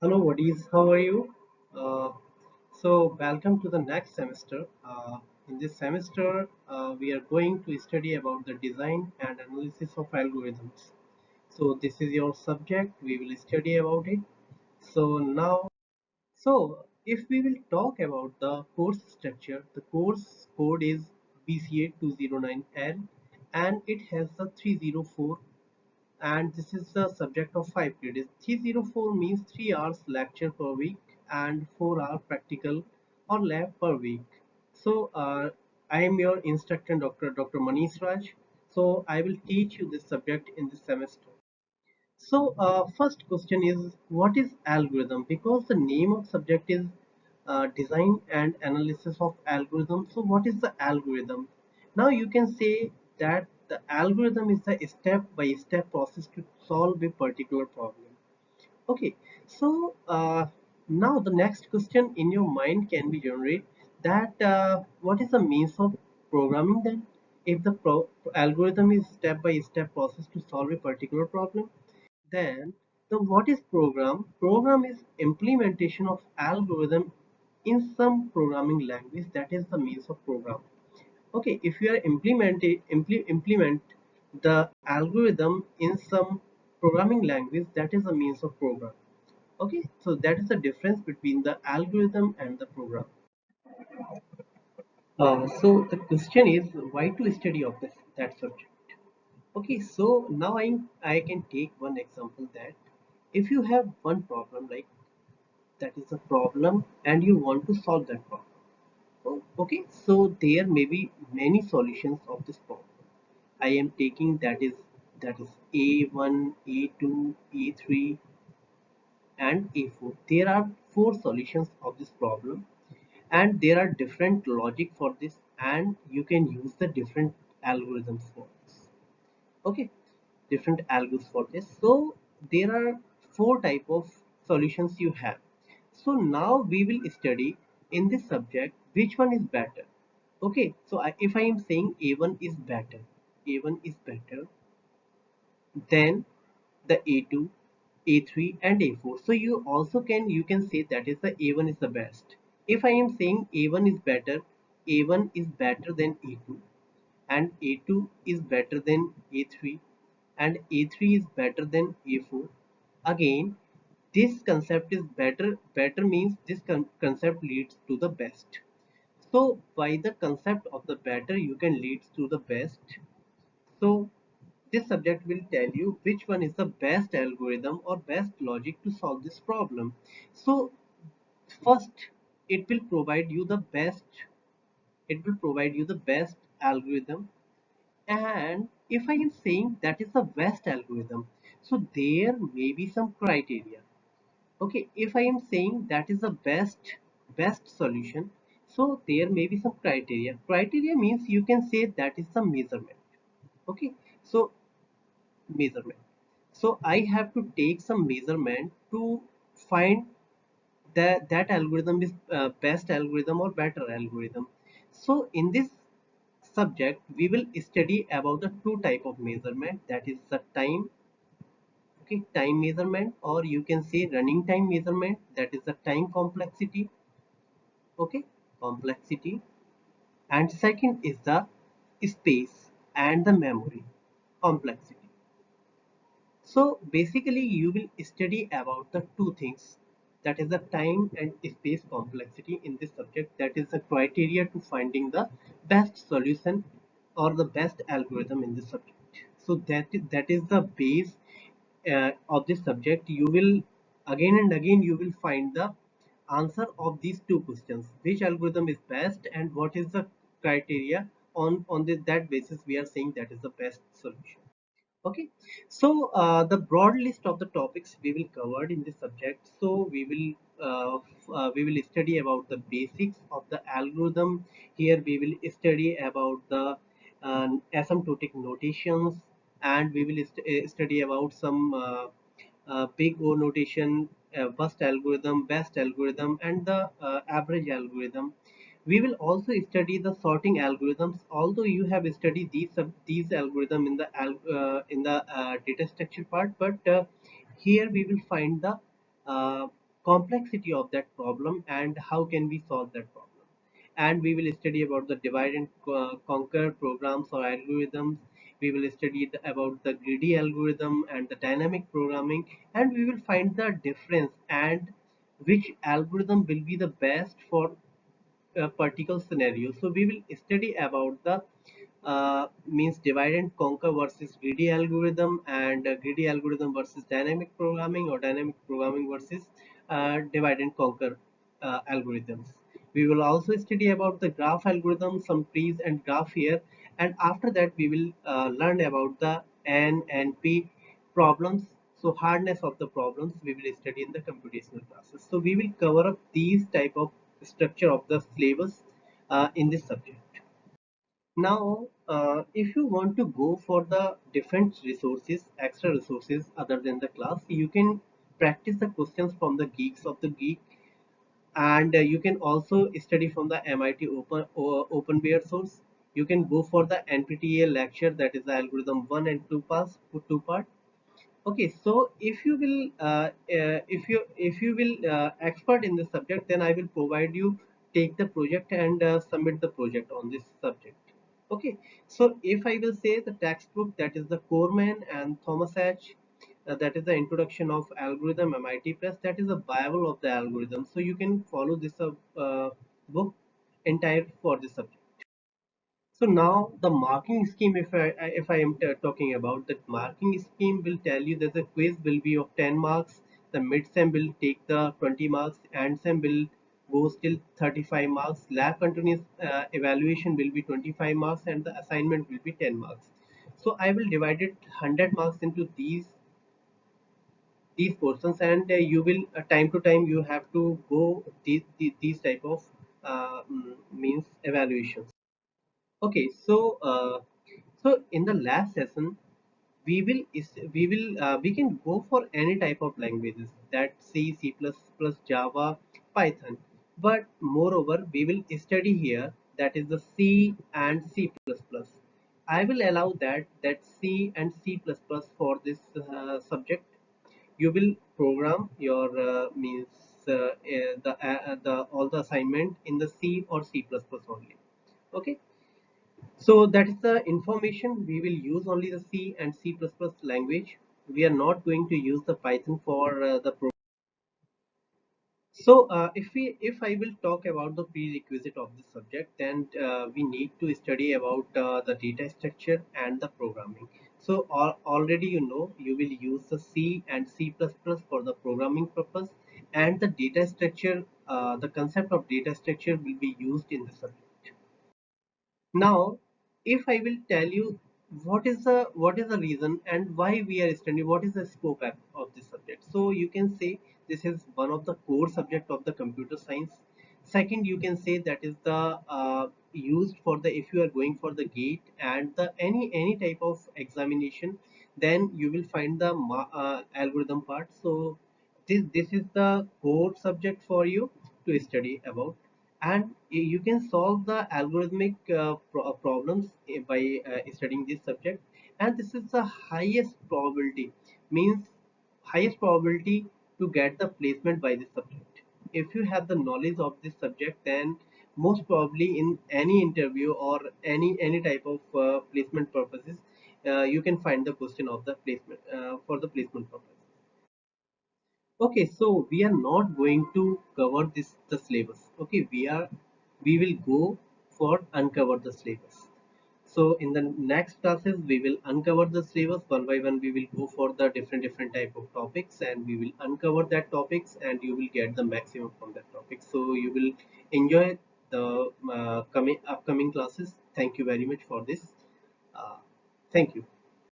Hello, buddies. How are you? Uh, welcome to the next semester. In this semester, we are going to study about the design and analysis of algorithms. So, this is your subject. We will study about it. So, now, if we will talk about the course structure, the course code is BCA 209L and it has the 304, and this is the subject of 5 credits. 304 means 3 hours lecture per week and 4 hour practical or lab per week. So I am your instructor, Dr. Manish Raj. So I will teach you this subject in this semester. So first question is, what is algorithm? Because the name of subject is design and analysis of algorithm. So what is the algorithm? Now you can say that the algorithm is a step-by-step process to solve a particular problem. Okay, so now the next question in your mind can be generated that what is the means of programming then? If the algorithm is step-by-step process to solve a particular problem, then the what is program? Program is implementation of algorithm in some programming language, that is the means of program. Okay, if you are implement the algorithm in some programming language, that is the means of program. Okay, so that is the difference between the algorithm and the program. So the question is, why to study of this that subject? Okay, so now I can take one example that if you have one problem, like that is a problem and you want to solve that problem. Oh, okay, so there may be many solutions of this problem. I am taking that is A1, A2, A3 and A4. There are four solutions of this problem and there are different logic for this, and you can use the different algorithms for this. Okay, different algos for this. So there are four type of solutions you have. So now we will study in this subject which one is better. Okay, so if I am saying A1 is better, A1 is better, then the A2, A3 and A4. So you can say that is the A1 is the best. If I am saying A1 is better, A1 is better than A2 and A2 is better than A3 and A3 is better than A4. Again, this concept is better means this concept leads to the best. So by the concept of the better you can lead to the best. So this subject will tell you which one is the best algorithm or best logic to solve this problem. So first it will provide you the best it will provide you the best algorithm. And if I am saying that is the best algorithm, so there may be some criteria. Okay, if I am saying that is the best solution, so there may be some criteria. Criteria means you can say that is the measurement. Okay, so measurement. So I have to take some measurement to find that algorithm is best algorithm or better algorithm. So in this subject we will study about the two type of measurement, that is the time, okay, time measurement, or you can say running time measurement, that is the time complexity. Okay, complexity. And second is the space and the memory complexity. So basically you will study about the two things, that is the time and space complexity in this subject, that is the criteria to finding the best solution or the best algorithm in this subject. So that is the base of this subject. You will again and again you will find the answer of these two questions, which algorithm is best and what is the criteria. On that basis we are saying that is the best solution. Okay, so the broad list of the topics we will cover in this subject. So we will study about the basics of the algorithm. Here we will study about the asymptotic notations, and we will study about some big O notation, best algorithm, and the average algorithm. We will also study the sorting algorithms. Although you have studied these algorithm in the data structure part, but here we will find the uh, complexity of that problem and how can we solve that problem. And we will study about the divide and conquer programs or algorithms. We will study about the greedy algorithm and the dynamic programming, and we will find the difference and which algorithm will be the best for a particular scenario. So we will study about the means divide and conquer versus greedy algorithm, and greedy algorithm versus dynamic programming, or dynamic programming versus divide and conquer algorithms. We will also study about the graph algorithm, some trees and graph here, and after that we will learn about the NNP problems. So hardness of the problems we will study in the computational classes. So we will cover up these type of structure of the syllabus in this subject. Now, if you want to go for the different resources, extra resources other than the class, you can practice the questions from the geeks of the geek, and you can also study from the MIT open bear source. You can go for the NPTEL lecture, that is the algorithm 1 and 2 pass, two part. Okay, so if you will expert in this subject, then I will provide you take the project and submit the project on this subject. Okay, so if I will say the textbook, that is the Corman and Thomas H. That is the introduction of algorithm, MIT Press. That is a bible of the algorithm. So you can follow this book entire for this subject. So now the marking scheme, if I am talking about that marking scheme, will tell you that the quiz will be of 10 marks, the mid sem will take the 20 marks, and sem will go till 35 marks, lab continuous evaluation will be 25 marks, and the assignment will be 10 marks. So I will divide it 100 marks into these portions, and you will time to time you have to go these type of means evaluations. Okay, so in the last session, we can go for any type of languages, that C, C++, Java, Python. But moreover, we will study here, that is the C and C++. I will allow that C and C++ for this subject. You will program your means the all the assignment in the C or C++ only. Okay, so that is the information. We will use only the C and C++ language. We are not going to use the Python for the program. So if I will talk about the prerequisite of this subject, then we need to study about the data structure and the programming. So already you will use the C and C++ for the programming purpose, and the data structure, the concept of data structure will be used in the subject. Now, if I will tell you what is the reason and why we are studying, what is the scope of this subject? So you can say this is one of the core subject of the computer science. Second, you can say that is the used for the, if you are going for the gate and the any type of examination, then you will find the algorithm part. So this is the core subject for you to study about, and you can solve the algorithmic problems by studying this subject. And this is the highest probability, means highest probability to get the placement by this subject. If you have the knowledge of this subject, then most probably in any interview or any type of placement purposes, you can find the question of the placement for the placement purpose. Okay, so we are not going to cover this the syllabus. Okay, we will go for uncover the syllabus. So in the next classes we will uncover the syllabus one by one. We will go for the different type of topics, and we will uncover that topics, and you will get the maximum from that topic. So you will enjoy the coming upcoming classes. Thank you very much for this. Uh, Thank you.